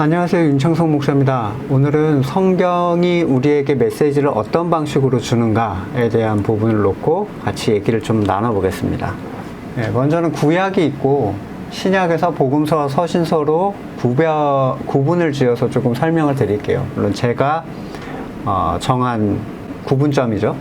안녕하세요. 윤창성 목사입니다. 오늘은 성경이 우리에게 메시지를 어떤 방식으로 주는가에 대한 부분을 놓고 같이 얘기를 좀 나눠보겠습니다. 먼저는 구약이 있고 신약에서 복음서와 서신서로 구분을 지어서 조금 설명을 드릴게요. 물론 제가 정한 구분점이죠.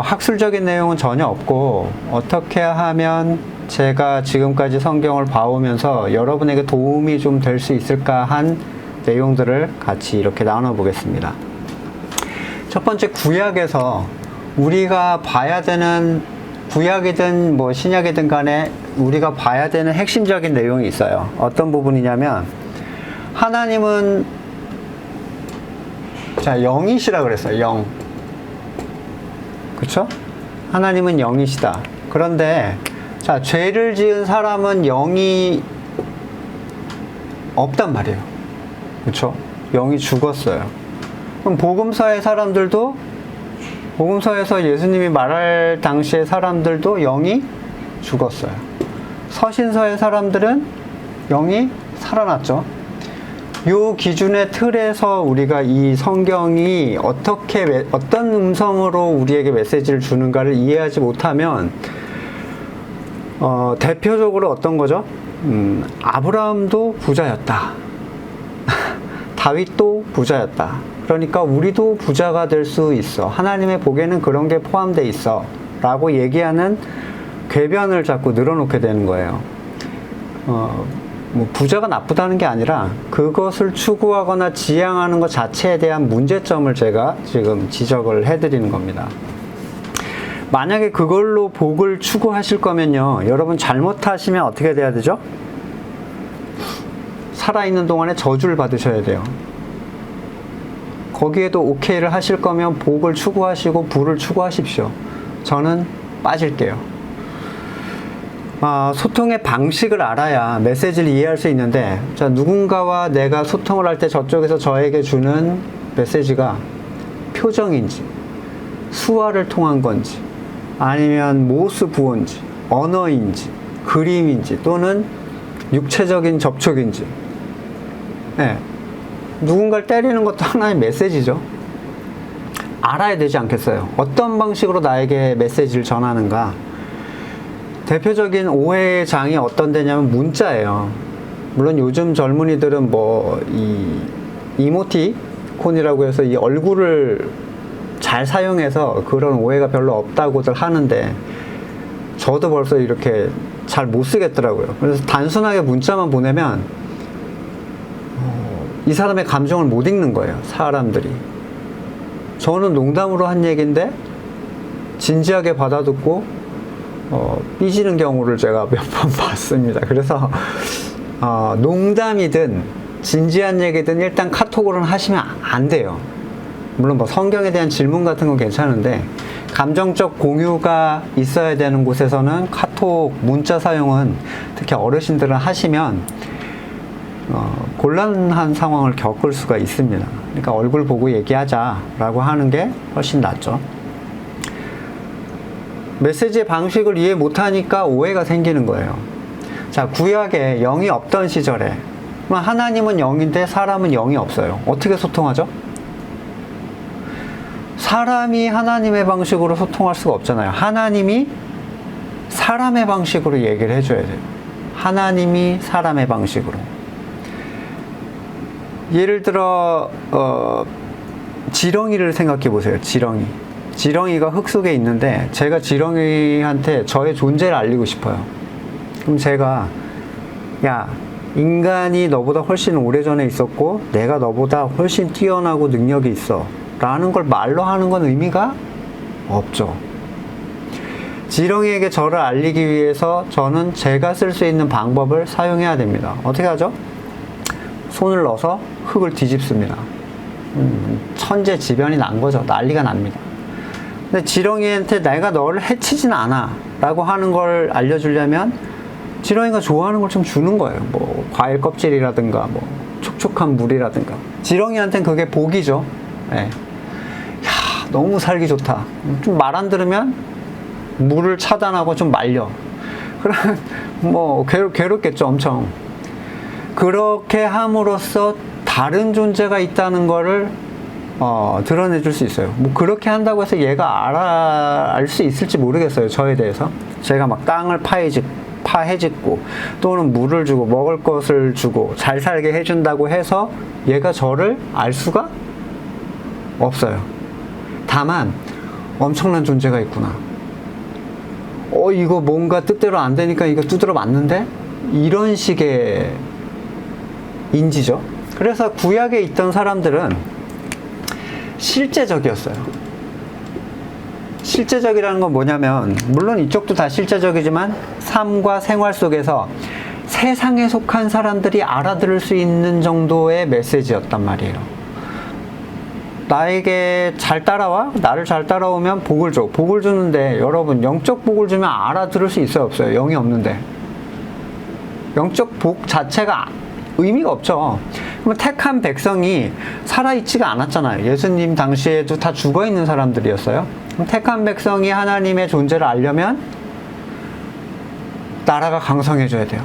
학술적인 내용은 전혀 없고 어떻게 하면 제가 지금까지 성경을 봐오면서 여러분에게 도움이 좀 될 수 있을까 한 내용들을 같이 이렇게 나눠보겠습니다. 첫 번째, 구약에서 우리가 봐야 되는, 구약이든 신약이든 간에 우리가 봐야 되는 핵심적인 내용이 있어요. 어떤 부분이냐면, 하나님은 영이시라 그랬어요. 영. 그쵸? 하나님은 영이시다. 그런데 죄를 지은 사람은 영이 없단 말이에요. 그쵸? 영이 죽었어요. 그럼 복음서의 사람들도, 복음서에서 예수님이 말할 당시의 사람들도 영이 죽었어요. 서신서의 사람들은 영이 살아났죠. 요 기준의 틀에서 우리가 이 성경이 어떤 음성으로 우리에게 메시지를 주는가를 이해하지 못하면 대표적으로 어떤 거죠? 아브라함도 부자였다. 다윗도 부자였다. 그러니까 우리도 부자가 될 수 있어. 하나님의 복에는 그런 게 포함되어 있어. 라고 얘기하는 궤변을 자꾸 늘어놓게 되는 거예요. 부자가 나쁘다는 게 아니라 그것을 추구하거나 지향하는 것 자체에 대한 문제점을 제가 지금 지적을 해드리는 겁니다. 만약에 그걸로 복을 추구하실 거면요, 여러분 잘못하시면 어떻게 돼야 되죠? 살아있는 동안에 저주를 받으셔야 돼요. 거기에도 오케이를 하실 거면 복을 추구하시고 부를 추구하십시오. 저는 빠질게요. 소통의 방식을 알아야 메시지를 이해할 수 있는데, 누군가와 내가 소통을 할 때 저쪽에서 저에게 주는 메시지가 표정인지, 수화를 통한 건지, 아니면 모스 부호인지, 언어인지, 그림인지, 또는 육체적인 접촉인지, 누군가를 때리는 것도 하나의 메시지죠. 알아야 되지 않겠어요? 어떤 방식으로 나에게 메시지를 전하는가? 대표적인 오해의 장이 어떤 데냐면 문자예요. 물론 요즘 젊은이들은 이모티콘이라고 해서 이 얼굴을 잘 사용해서 그런 오해가 별로 없다고들 하는데, 저도 벌써 이렇게 잘 못 쓰겠더라고요. 그래서 단순하게 문자만 보내면 이 사람의 감정을 못 읽는 거예요, 사람들이. 저는 농담으로 한 얘기인데 진지하게 받아듣고 삐지는 경우를 제가 몇 번 봤습니다. 그래서 농담이든 진지한 얘기든 일단 카톡으로는 하시면 안 돼요. 물론 성경에 대한 질문 같은 건 괜찮은데, 감정적 공유가 있어야 되는 곳에서는 카톡, 문자 사용은 특히 어르신들은 하시면 곤란한 상황을 겪을 수가 있습니다. 그러니까 얼굴 보고 얘기하자라고 하는 게 훨씬 낫죠. 메시지의 방식을 이해 못하니까 오해가 생기는 거예요. 구약에 영이 없던 시절에, 하나님은 영인데 사람은 영이 없어요. 어떻게 소통하죠? 사람이 하나님의 방식으로 소통할 수가 없잖아요. 하나님이 사람의 방식으로 얘기를 해줘야 돼요. 하나님이 사람의 방식으로. 예를 들어 지렁이를 생각해 보세요. 지렁이가 흙 속에 있는데 제가 지렁이한테 저의 존재를 알리고 싶어요. 그럼 제가, 야, 인간이 너보다 훨씬 오래전에 있었고 내가 너보다 훨씬 뛰어나고 능력이 있어 라는 걸 말로 하는 건 의미가 없죠. 지렁이에게 저를 알리기 위해서 저는 제가 쓸 수 있는 방법을 사용해야 됩니다. 어떻게 하죠? 손을 넣어서 흙을 뒤집습니다. 천재지변이 난 거죠. 난리가 납니다. 근데 지렁이한테 내가 너를 해치진 않아 라고 하는 걸 알려주려면 지렁이가 좋아하는 걸 좀 주는 거예요. 과일 껍질이라든가 촉촉한 물이라든가. 지렁이한테는 그게 복이죠. 너무 살기 좋다. 좀 말 안 들으면 물을 차단하고 좀 말려. 그러면 괴롭겠죠, 엄청. 그렇게 함으로써 다른 존재가 있다는 거를 드러내줄 수 있어요. 뭐 그렇게 한다고 해서 얘가 알 수 있을지 모르겠어요. 저에 대해서. 제가 막 땅을 파헤짓고 또는 물을 주고 먹을 것을 주고 잘 살게 해준다고 해서 얘가 저를 알 수가 없어요. 다만 엄청난 존재가 있구나. 이거 뭔가 뜻대로 안 되니까 이거 두드려 맞는데? 이런 식의 인지죠. 그래서 구약에 있던 사람들은 실제적이었어요. 실제적이라는 건 뭐냐면, 물론 이쪽도 다 실제적이지만 삶과 생활 속에서 세상에 속한 사람들이 알아들을 수 있는 정도의 메시지였단 말이에요. 나에게 잘 따라와? 나를 잘 따라오면 복을 줘. 복을 주는데 여러분, 영적 복을 주면 알아들을 수 있어요, 없어요? 영이 없는데. 영적 복 자체가 의미가 없죠. 그럼 택한 백성이 살아있지가 않았잖아요. 예수님 당시에도 다 죽어있는 사람들이었어요. 그럼 택한 백성이 하나님의 존재를 알려면 나라가 강성해져야 돼요.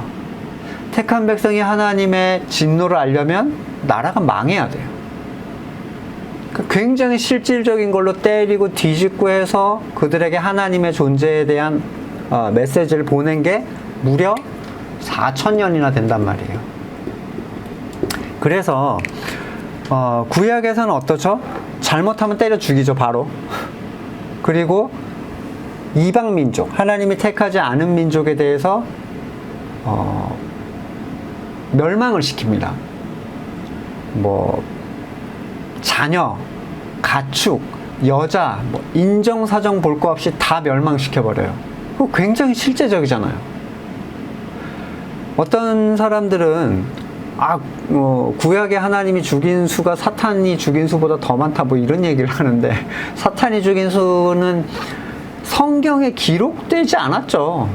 택한 백성이 하나님의 진노를 알려면 나라가 망해야 돼요. 굉장히 실질적인 걸로 때리고 뒤집고 해서 그들에게 하나님의 존재에 대한 메시지를 보낸 게 무려 4,000년이나 된단 말이에요. 그래서 구약에서는 어떻죠? 잘못하면 때려 죽이죠, 바로. 그리고 이방 민족, 하나님이 택하지 않은 민족에 대해서 멸망을 시킵니다. 뭐 자녀, 가축, 여자, 뭐 인정사정 볼 거 없이 다 멸망시켜버려요. 그거 굉장히 실제적이잖아요. 어떤 사람들은 구약의 하나님이 죽인 수가 사탄이 죽인 수보다 더 많다, 뭐 이런 얘기를 하는데, 사탄이 죽인 수는 성경에 기록되지 않았죠.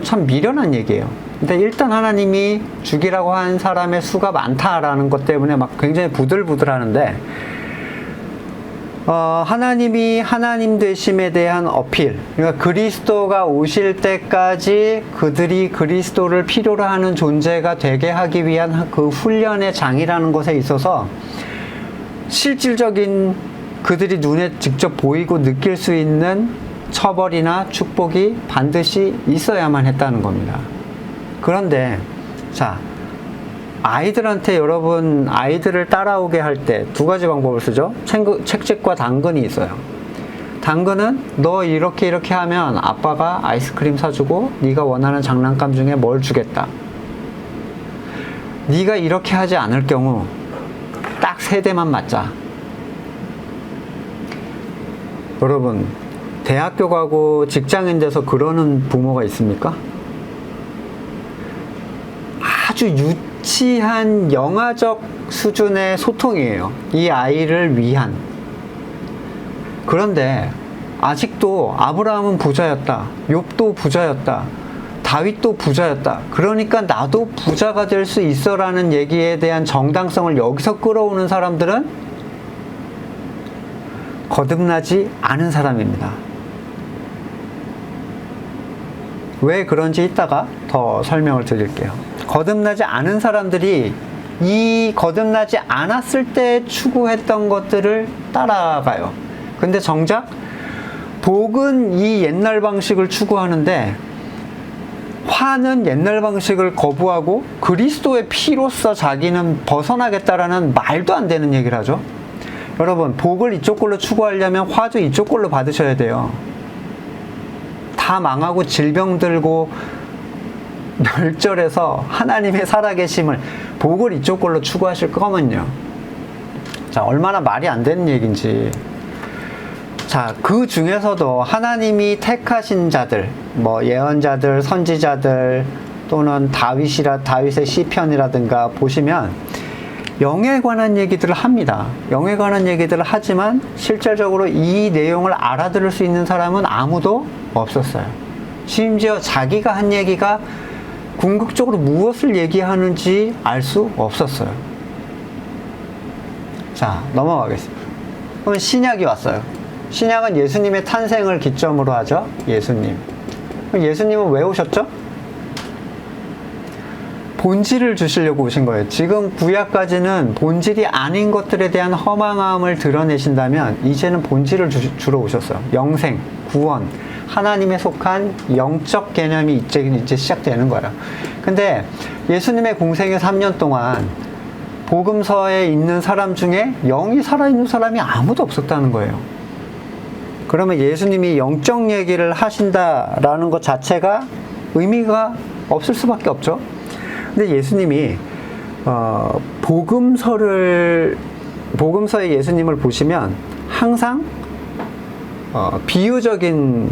참 미련한 얘기예요. 근데 일단 하나님이 죽이라고 한 사람의 수가 많다라는 것 때문에 막 굉장히 부들부들 하는데, 하나님이 하나님 되심에 대한 어필, 그러니까 그리스도가 오실 때까지 그들이 그리스도를 필요로 하는 존재가 되게 하기 위한 그 훈련의 장이라는 것에 있어서 실질적인 그들이 눈에 직접 보이고 느낄 수 있는 처벌이나 축복이 반드시 있어야만 했다는 겁니다. 그런데 자, 아이들한테, 여러분 아이들을 따라오게 할 때 두 가지 방법을 쓰죠. 책책과 당근이 있어요. 당근은 너 이렇게 하면 아빠가 아이스크림 사주고 네가 원하는 장난감 중에 뭘 주겠다. 네가 이렇게 하지 않을 경우 딱 3대만 맞자. 여러분, 대학교 가고 직장인 돼서 그러는 부모가 있습니까? 아주 유치한 영화적 수준의 소통이에요. 이 아이를 위한. 그런데 아직도 아브라함은 부자였다, 욥도 부자였다, 다윗도 부자였다, 그러니까 나도 부자가 될 수 있어 라는 얘기에 대한 정당성을 여기서 끌어오는 사람들은 거듭나지 않은 사람입니다. 왜 그런지 이따가 더 설명을 드릴게요. 거듭나지 않은 사람들이 이 거듭나지 않았을 때 추구했던 것들을 따라가요. 근데 정작 복은 이 옛날 방식을 추구하는데, 화는 옛날 방식을 거부하고 그리스도의 피로써 자기는 벗어나겠다라는 말도 안 되는 얘기를 하죠. 여러분, 복을 이쪽 걸로 추구하려면 화도 이쪽 걸로 받으셔야 돼요. 다 망하고 질병 들고 멸절해서 하나님의 살아계심을, 복을 이쪽 걸로 추구하실 거면요. 자, 얼마나 말이 안 되는 얘기인지. 자, 그 중에서도 하나님이 택하신 자들, 뭐 예언자들, 선지자들, 또는 다윗의 시편이라든가 보시면 영에 관한 얘기들을 합니다. 영에 관한 얘기들을 하지만 실질적으로 이 내용을 알아들을 수 있는 사람은 아무도 없었어요. 심지어 자기가 한 얘기가 궁극적으로 무엇을 얘기하는지 알 수 없었어요. 자, 넘어가겠습니다. 그럼 신약이 왔어요. 신약은 예수님의 탄생을 기점으로 하죠. 예수님. 그럼 예수님은 왜 오셨죠? 본질을 주시려고 오신 거예요. 지금 구약까지는 본질이 아닌 것들에 대한 허망함을 드러내신다면 이제는 본질을 주러 오셨어요. 영생, 구원, 하나님에 속한 영적 개념이 이제 시작되는 거예요. 근데 예수님의 공생의 3년 동안 복음서에 있는 사람 중에 영이 살아있는 사람이 아무도 없었다는 거예요. 그러면 예수님이 영적 얘기를 하신다라는 것 자체가 의미가 없을 수밖에 없죠. 근데 예수님이 복음서의 예수님을 보시면 항상 비유적인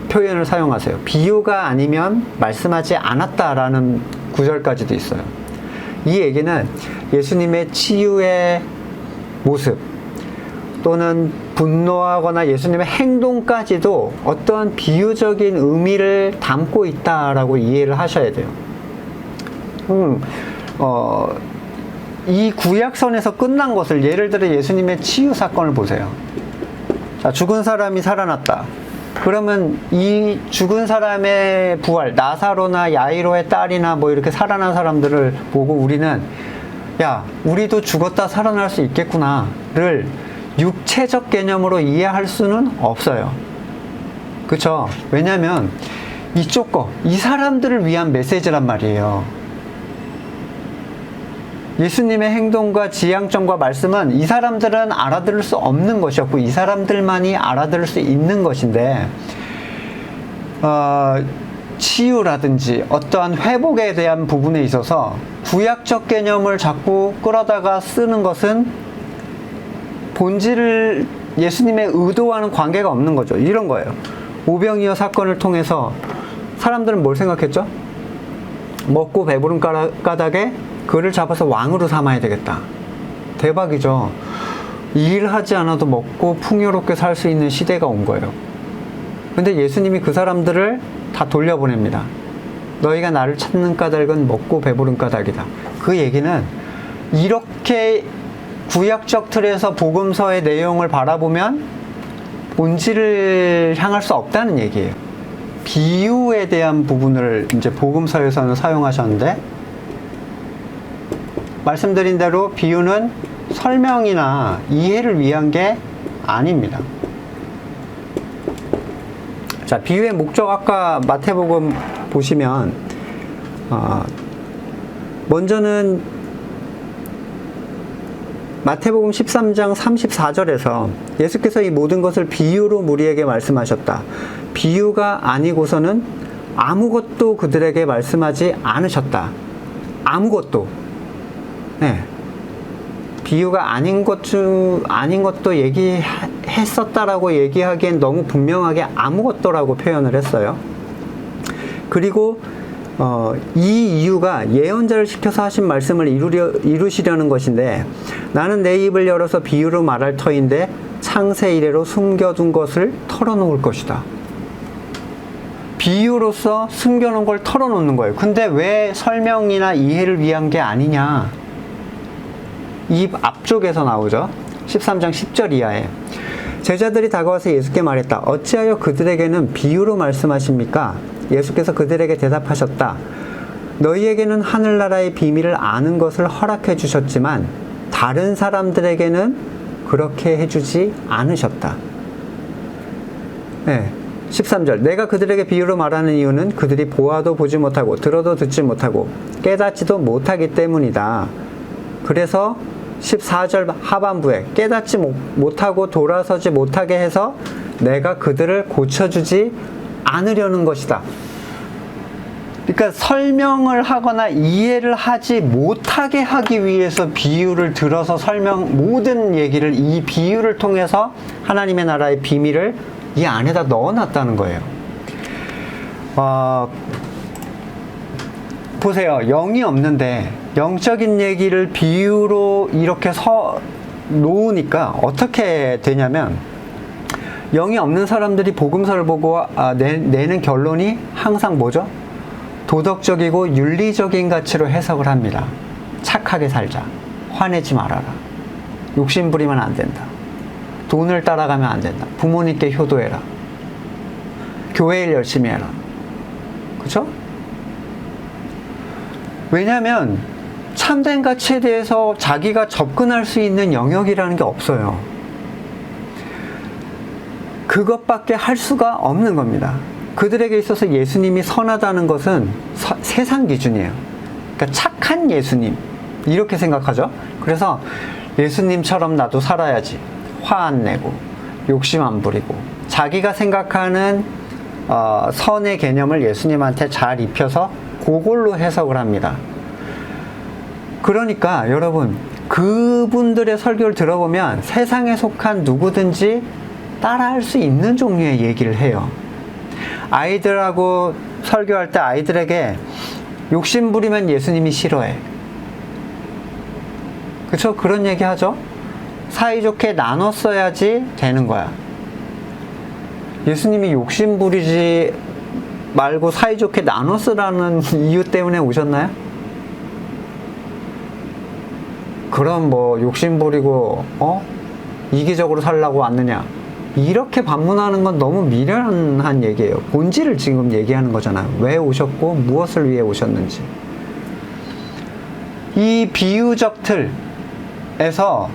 표현을 사용하세요. 비유가 아니면 말씀하지 않았다라는 구절까지도 있어요. 이 얘기는 예수님의 치유의 모습 또는 분노하거나 예수님의 행동까지도 어떠한 비유적인 의미를 담고 있다라고 이해를 하셔야 돼요. 이 구약선에서 끝난 것을 예를 들어 예수님의 치유 사건을 보세요. 자, 죽은 사람이 살아났다. 그러면 이 죽은 사람의 부활, 나사로나 야이로의 딸이나 뭐 이렇게 살아난 사람들을 보고 우리는 야, 우리도 죽었다 살아날 수 있겠구나를 육체적 개념으로 이해할 수는 없어요. 그쵸? 왜냐면 이쪽 이 사람들을 위한 메시지란 말이에요. 예수님의 행동과 지향점과 말씀은 이 사람들은 알아들을 수 없는 것이었고 이 사람들만이 알아들을 수 있는 것인데 치유라든지 어떠한 회복에 대한 부분에 있어서 구약적 개념을 자꾸 끌어다가 쓰는 것은 본질을 예수님의 의도와는 관계가 없는 거죠. 이런 거예요. 오병이어 사건을 통해서 사람들은 뭘 생각했죠? 먹고 배부른 까닭에 그를 잡아서 왕으로 삼아야 되겠다. 대박이죠. 일하지 않아도 먹고 풍요롭게 살 수 있는 시대가 온 거예요. 근데 예수님이 그 사람들을 다 돌려보냅니다. 너희가 나를 찾는 까닭은 먹고 배부른 까닭이다. 그 얘기는 이렇게 구약적 틀에서 복음서의 내용을 바라보면 본질을 향할 수 없다는 얘기예요. 비유에 대한 부분을 이제 복음서에서는 사용하셨는데 말씀드린 대로 비유는 설명이나 이해를 위한 게 아닙니다. 자, 비유의 목적 아까 마태복음 보시면 먼저는 마태복음 13장 34절에서 예수께서 이 모든 것을 비유로 무리에게 말씀하셨다. 비유가 아니고서는 아무것도 그들에게 말씀하지 않으셨다. 아무것도. 네. 비유가 아닌 것도 얘기했었다라고 얘기하기엔 너무 분명하게 아무것도라고 표현을 했어요. 그리고 이 이유가 예언자를 시켜서 하신 말씀을 이루시려는 것인데 나는 내 입을 열어서 비유로 말할 터인데 창세 이래로 숨겨둔 것을 털어놓을 것이다. 비유로서 숨겨놓은 걸 털어놓는 거예요. 근데 왜 설명이나 이해를 위한 게 아니냐? 이 앞쪽에서 나오죠. 13장 10절 이하에 제자들이 다가와서 예수께 말했다. 어찌하여 그들에게는 비유로 말씀하십니까? 예수께서 그들에게 대답하셨다. 너희에게는 하늘나라의 비밀을 아는 것을 허락해 주셨지만 다른 사람들에게는 그렇게 해주지 않으셨다. 네. 13절 내가 그들에게 비유로 말하는 이유는 그들이 보아도 보지 못하고 들어도 듣지 못하고 깨닫지도 못하기 때문이다. 그래서 14절 하반부에 깨닫지 못하고 돌아서지 못하게 해서 내가 그들을 고쳐주지 않으려는 것이다. 그러니까 설명을 하거나 이해를 하지 못하게 하기 위해서 비유를 들어서 모든 얘기를 이 비유를 통해서 하나님의 나라의 비밀을 이 안에다 넣어놨다는 거예요. 보세요. 영이 없는데 영적인 얘기를 비유로 이렇게 놓으니까 어떻게 되냐면 영이 없는 사람들이 복음서를 보고 내는 결론이 항상 뭐죠? 도덕적이고 윤리적인 가치로 해석을 합니다. 착하게 살자. 화내지 말아라. 욕심 부리면 안 된다. 돈을 따라가면 안 된다. 부모님께 효도해라. 교회 일 열심히 해라. 그쵸? 왜냐하면 참된 가치에 대해서 자기가 접근할 수 있는 영역이라는 게 없어요. 그것밖에 할 수가 없는 겁니다. 그들에게 있어서 예수님이 선하다는 것은 세상 기준이에요. 그러니까 착한 예수님 이렇게 생각하죠. 그래서 예수님처럼 나도 살아야지, 화 안 내고 욕심 안 부리고 자기가 생각하는 선의 개념을 예수님한테 잘 입혀서 그걸로 해석을 합니다. 그러니까 여러분, 그분들의 설교를 들어보면 세상에 속한 누구든지 따라할 수 있는 종류의 얘기를 해요. 아이들하고 설교할 때 아이들에게 욕심 부리면 예수님이 싫어해. 그쵸? 그런 얘기 하죠? 사이좋게 나눴어야지 되는 거야. 예수님이 욕심 부리지 말고 사이좋게 나눠 쓰라는 이유 때문에 오셨나요? 그럼 뭐 욕심 부리고 이기적으로 살라고 왔느냐? 이렇게 반문하는 건 너무 미련한 얘기예요. 본질을 지금 얘기하는 거잖아요. 왜 오셨고 무엇을 위해 오셨는지. 이 비유적 틀에서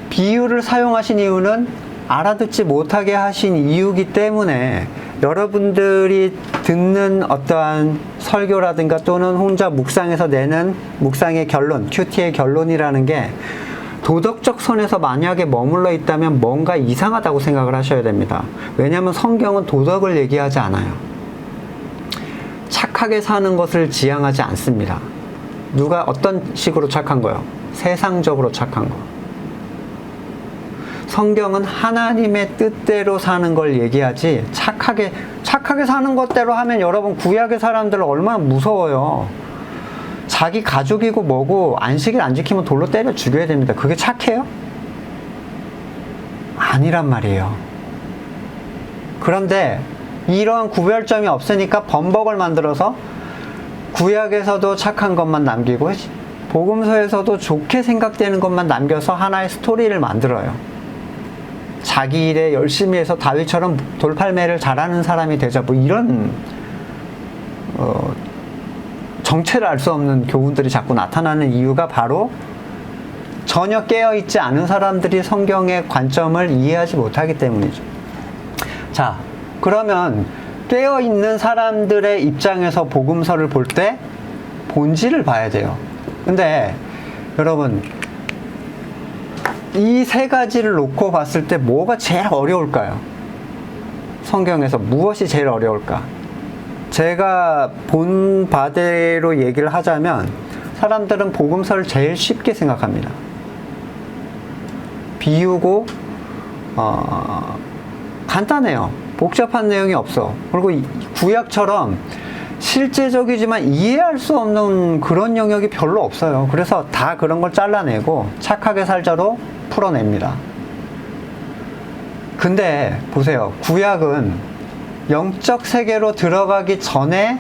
비유를 사용하신 이유는 알아듣지 못하게 하신 이유이기 때문에 여러분들이 듣는 어떠한 설교라든가 또는 혼자 묵상해서 내는 묵상의 결론, 큐티의 결론이라는 게 도덕적 선에서 만약에 머물러 있다면 뭔가 이상하다고 생각을 하셔야 됩니다. 왜냐하면 성경은 도덕을 얘기하지 않아요. 착하게 사는 것을 지향하지 않습니다. 누가 어떤 식으로 착한 거요? 세상적으로 착한 거. 성경은 하나님의 뜻대로 사는 걸 얘기하지 착하게 사는 것대로 하면 여러분 구약의 사람들은 얼마나 무서워요. 자기 가족이고 뭐고 안식일 안 지키면 돌로 때려 죽여야 됩니다. 그게 착해요? 아니란 말이에요. 그런데 이러한 구별점이 없으니까 범벅을 만들어서 구약에서도 착한 것만 남기고 복음서에서도 좋게 생각되는 것만 남겨서 하나의 스토리를 만들어요. 자기 일에 열심히 해서 다윗처럼 돌팔매를 잘하는 사람이 되자 뭐 이런 정체를 알 수 없는 교훈들이 자꾸 나타나는 이유가 바로 전혀 깨어있지 않은 사람들이 성경의 관점을 이해하지 못하기 때문이죠. 자, 그러면 깨어있는 사람들의 입장에서 복음서를 볼 때 본질을 봐야 돼요. 근데 여러분, 이 세 가지를 놓고 봤을 때 뭐가 제일 어려울까요? 성경에서 무엇이 제일 어려울까? 제가 본 바대로 얘기를 하자면 사람들은 복음서를 제일 쉽게 생각합니다. 비유고 간단해요. 복잡한 내용이 없어. 그리고 구약처럼 실제적이지만 이해할 수 없는 그런 영역이 별로 없어요. 그래서 다 그런 걸 잘라내고 착하게 살자로 풀어냅니다. 근데 보세요. 구약은 영적 세계로 들어가기 전에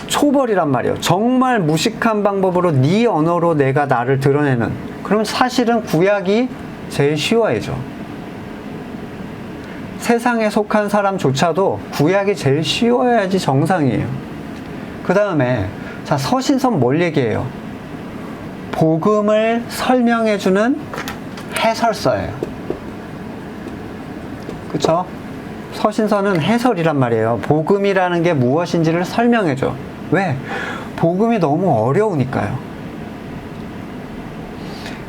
초벌이란 말이에요. 정말 무식한 방법으로 네 언어로 내가 나를 드러내는. 그럼 사실은 구약이 제일 쉬워야죠. 세상에 속한 사람조차도 구약이 제일 쉬워야지 정상이에요. 그 다음에 자, 서신서는 뭘 얘기해요? 복음을 설명해주는 해설서예요. 그쵸? 서신서는 해설이란 말이에요. 복음이라는 게 무엇인지를 설명해줘. 왜? 복음이 너무 어려우니까요.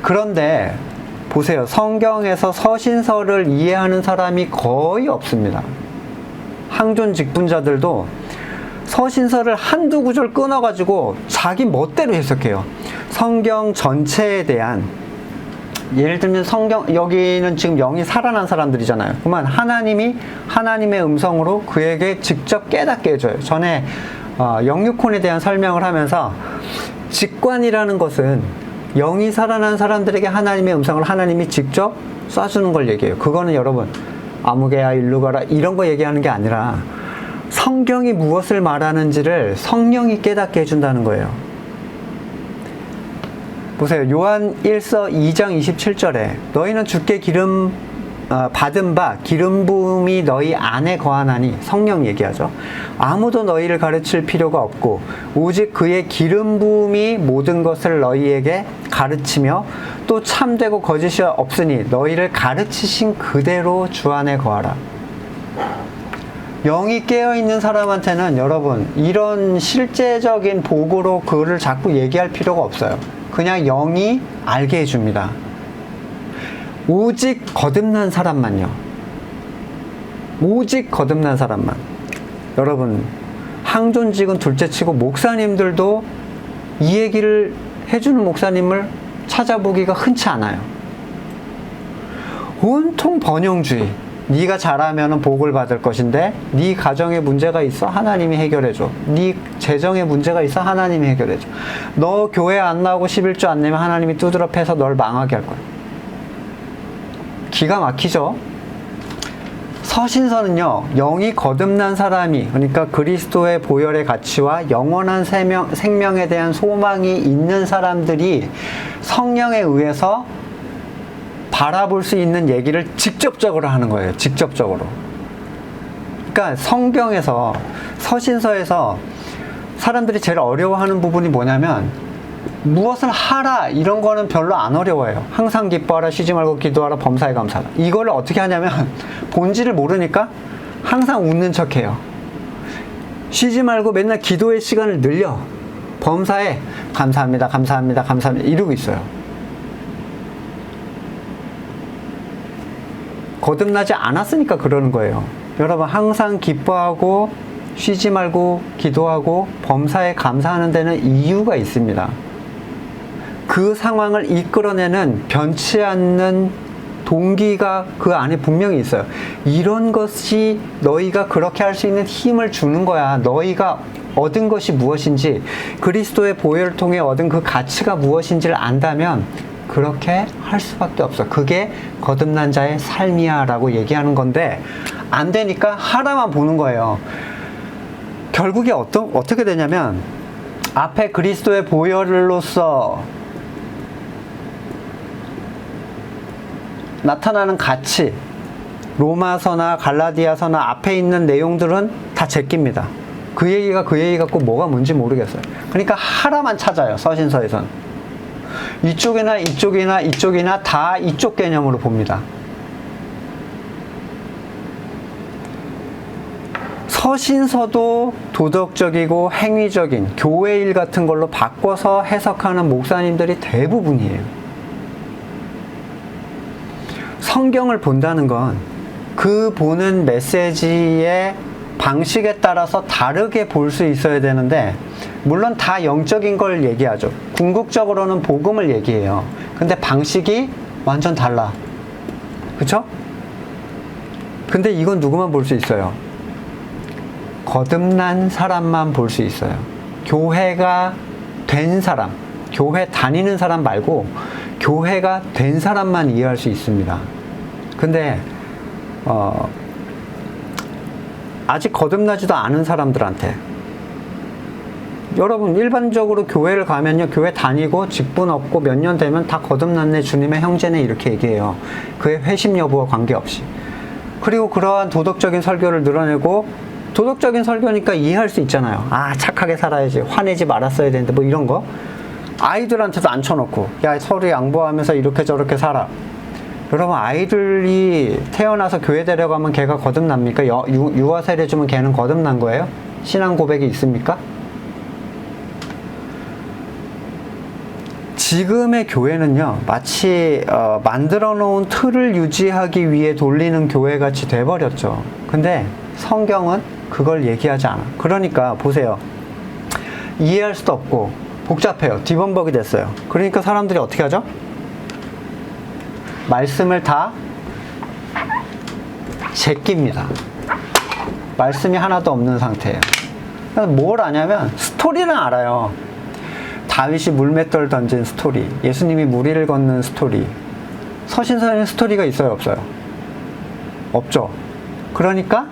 그런데 보세요. 성경에서 서신서를 이해하는 사람이 거의 없습니다. 항존 직분자들도 서신서를 한두 구절 끊어가지고 자기 멋대로 해석해요. 성경 전체에 대한, 예를 들면 여기는 지금 영이 살아난 사람들이잖아요. 그러면 하나님이 하나님의 음성으로 그에게 직접 깨닫게 해줘요. 전에 영육혼에 대한 설명을 하면서 직관이라는 것은 영이 살아난 사람들에게 하나님의 음성을 하나님이 직접 쏴주는 걸 얘기해요. 그거는 여러분 아무개야 일로 가라 이런 거 얘기하는 게 아니라 성경이 무엇을 말하는지를 성령이 깨닫게 해준다는 거예요. 보세요. 요한 1서 2장 27절에 너희는 주께 기름 받은 바 기름 부음이 너희 안에 거하나니, 성령 얘기하죠. 아무도 너희를 가르칠 필요가 없고 오직 그의 기름 부음이 모든 것을 너희에게 가르치며 또 참되고 거짓이 없으니 너희를 가르치신 그대로 주 안에 거하라. 영이 깨어있는 사람한테는 여러분 이런 실제적인 보고로 그거를 자꾸 얘기할 필요가 없어요. 그냥 영이 알게 해줍니다. 오직 거듭난 사람만요. 오직 거듭난 사람만. 여러분, 항존직은 둘째치고 목사님들도 이 얘기를 해주는 목사님을 찾아보기가 흔치 않아요. 온통 번영주의. 네가 잘하면 복을 받을 것인데 네 가정에 문제가 있어? 하나님이 해결해줘. 네 재정에 문제가 있어? 하나님이 해결해줘. 너 교회 안 나오고 11조 안 내면 하나님이 두드러 패서 널 망하게 할 거야. 기가 막히죠? 서신서는요, 영이 거듭난 사람이, 그러니까 그리스도의 보혈의 가치와 영원한 생명에 대한 소망이 있는 사람들이 성령에 의해서 바라볼 수 있는 얘기를 직접적으로 하는 거예요. 직접적으로. 그러니까 성경에서, 서신서에서 사람들이 제일 어려워하는 부분이 뭐냐면 무엇을 하라 이런 거는 별로 안 어려워요. 항상 기뻐하라, 쉬지 말고 기도하라, 범사에 감사하라. 이거를 어떻게 하냐면 본질을 모르니까 항상 웃는 척해요. 쉬지 말고 맨날 기도의 시간을 늘려. 범사에 감사합니다, 감사합니다, 감사합니다 이러고 있어요. 거듭나지 않았으니까 그러는 거예요. 여러분, 항상 기뻐하고 쉬지 말고 기도하고 범사에 감사하는 데는 이유가 있습니다. 그 상황을 이끌어내는 변치 않는 동기가 그 안에 분명히 있어요. 이런 것이 너희가 그렇게 할 수 있는 힘을 주는 거야. 너희가 얻은 것이 무엇인지, 그리스도의 보혈을 통해 얻은 그 가치가 무엇인지를 안다면 그렇게 할 수밖에 없어. 그게 거듭난 자의 삶이야 라고 얘기하는 건데, 안 되니까 하나만 보는 거예요. 결국에 어떻게 되냐면 앞에 그리스도의 보혈로서 나타나는 가치, 로마서나 갈라디아서나 앞에 있는 내용들은 다 제낍니다. 그 얘기가 그 얘기 같고 뭐가 뭔지 모르겠어요. 그러니까 하나만 찾아요. 서신서에선 이쪽이나 이쪽이나 이쪽이나 다 이쪽 개념으로 봅니다. 서신서도 도덕적이고 행위적인 교회 일 같은 걸로 바꿔서 해석하는 목사님들이 대부분이에요. 성경을 본다는 건 그 보는 메시지의 방식에 따라서 다르게 볼 수 있어야 되는데, 물론 다 영적인 걸 얘기하죠. 궁극적으로는 복음을 얘기해요. 근데 방식이 완전 달라. 그쵸? 근데 이건 누구만 볼 수 있어요? 거듭난 사람만 볼 수 있어요. 교회가 된 사람, 교회 다니는 사람 말고 교회가 된 사람만 이해할 수 있습니다. 근데 아직 거듭나지도 않은 사람들한테, 여러분 일반적으로 교회를 가면요, 교회 다니고 직분 얻고 몇 년 되면 다 거듭났네, 주님의 형제네 이렇게 얘기해요. 그의 회심 여부와 관계없이. 그리고 그러한 도덕적인 설교를 늘어내고, 도덕적인 설교니까 이해할 수 있잖아요. 아, 착하게 살아야지, 화내지 말았어야 되는데 뭐 이런 거. 아이들한테도 앉혀놓고 야, 서로 양보하면서 이렇게 저렇게 살아. 여러분, 아이들이 태어나서 교회 데려가면 걔가 거듭납니까? 유아 세례 주면 걔는 거듭난 거예요? 신앙 고백이 있습니까? 지금의 교회는요, 마치 만들어 놓은 틀을 유지하기 위해 돌리는 교회같이 돼버렸죠. 근데 성경은 그걸 얘기하지 않아. 그러니까 보세요, 이해할 수도 없고 복잡해요. 뒤범벅이 됐어요. 그러니까 사람들이 어떻게 하죠? 말씀을 다 제낍니다. 말씀이 하나도 없는 상태예요. 뭘 아냐면 스토리는 알아요. 다윗이 물맷돌 던진 스토리, 예수님이 무리를 걷는 스토리. 서신서에는 스토리가 있어요, 없어요? 없죠. 그러니까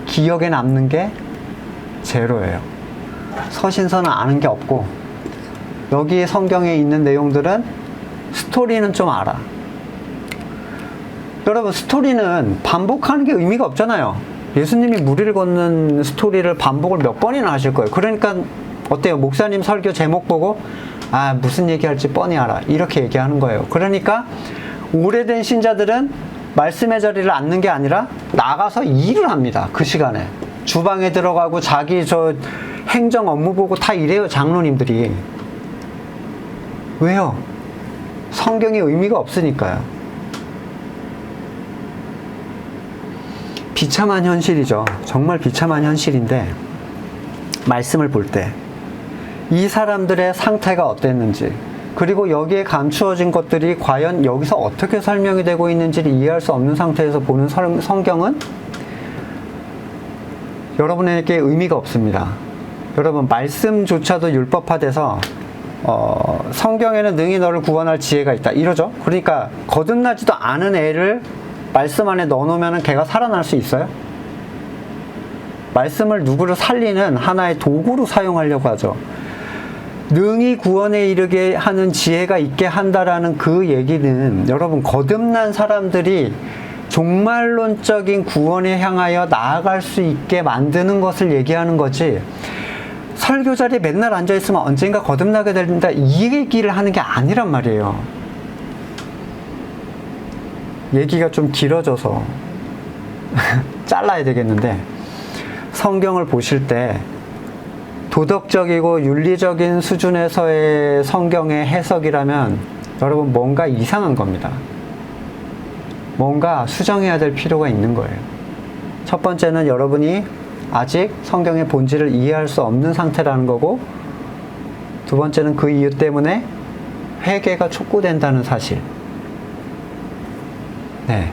기억에 남는 게 제로예요. 서신서는 아는 게 없고, 여기 성경에 있는 내용들은 스토리는 좀 알아. 여러분, 스토리는 반복하는 게 의미가 없잖아요. 예수님이 무리를 걷는 스토리를 반복을 몇 번이나 하실 거예요. 그러니까 어때요? 목사님 설교 제목 보고 아, 무슨 얘기할지 뻔히 알아, 이렇게 얘기하는 거예요. 그러니까 오래된 신자들은 말씀의 자리를 앉는 게 아니라 나가서 일을 합니다. 그 시간에 주방에 들어가고 자기 저 행정 업무 보고 다 이래요. 장로님들이. 왜요? 성경의 의미가 없으니까요. 비참한 현실이죠. 정말 비참한 현실인데, 말씀을 볼 때 이 사람들의 상태가 어땠는지, 그리고 여기에 감추어진 것들이 과연 여기서 어떻게 설명이 되고 있는지를 이해할 수 없는 상태에서 보는 성경은 여러분에게 의미가 없습니다. 여러분, 말씀조차도 율법화돼서 성경에는 능히 너를 구원할 지혜가 있다 이러죠. 그러니까 거듭나지도 않은 애를 말씀 안에 넣어놓으면 걔가 살아날 수 있어요? 말씀을 누구를 살리는 하나의 도구로 사용하려고 하죠. 능히 구원에 이르게 하는 지혜가 있게 한다라는 그 얘기는, 여러분, 거듭난 사람들이 종말론적인 구원에 향하여 나아갈 수 있게 만드는 것을 얘기하는 거지, 설교 자리에 맨날 앉아있으면 언젠가 거듭나게 된다 이 얘기를 하는 게 아니란 말이에요. 얘기가 좀 길어져서 잘라야 되겠는데, 성경을 보실 때 도덕적이고 윤리적인 수준에서의 성경의 해석이라면 여러분, 뭔가 이상한 겁니다. 뭔가 수정해야 될 필요가 있는 거예요. 첫 번째는 여러분이 아직 성경의 본질을 이해할 수 없는 상태라는 거고, 두 번째는 그 이유 때문에 회개가 촉구된다는 사실. 네.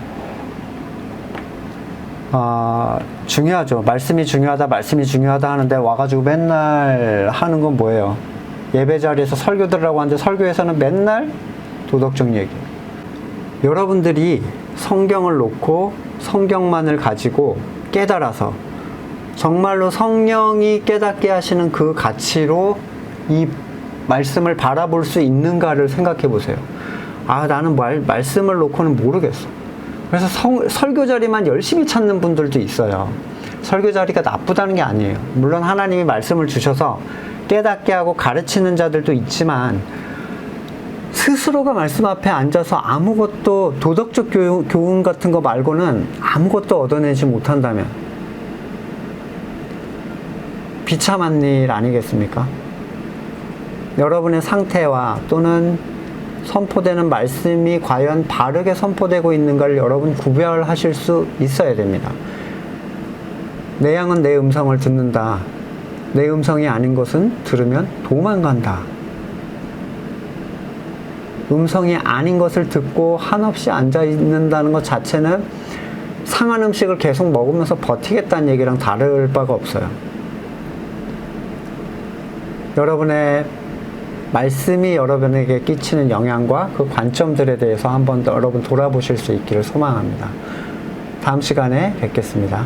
중요하죠. 말씀이 중요하다 하는데 와가지고 맨날 하는 건 뭐예요? 예배 자리에서 설교 들으라고 하는데 설교에서는 맨날 도덕적 얘기. 여러분들이 성경을 놓고 성경만을 가지고 깨달아서 정말로 성령이 깨닫게 하시는 그 가치로 이 말씀을 바라볼 수 있는가를 생각해 보세요. 아, 나는 말씀을 놓고는 모르겠어. 그래서 설교 자리만 열심히 찾는 분들도 있어요. 설교 자리가 나쁘다는 게 아니에요. 물론 하나님이 말씀을 주셔서 깨닫게 하고 가르치는 자들도 있지만, 스스로가 말씀 앞에 앉아서 아무것도 도덕적 교훈 같은 거 말고는 아무것도 얻어내지 못한다면 비참한 일 아니겠습니까? 여러분의 상태와 또는 선포되는 말씀이 과연 바르게 선포되고 있는가를 여러분 구별하실 수 있어야 됩니다. 내 양은 내 음성을 듣는다. 내 음성이 아닌 것은 들으면 도망간다. 음성이 아닌 것을 듣고 한없이 앉아있는다는 것 자체는 상한 음식을 계속 먹으면서 버티겠다는 얘기랑 다를 바가 없어요. 여러분의 말씀이 여러분에게 끼치는 영향과 그 관점들에 대해서 한번 더 여러분 돌아보실 수 있기를 소망합니다. 다음 시간에 뵙겠습니다.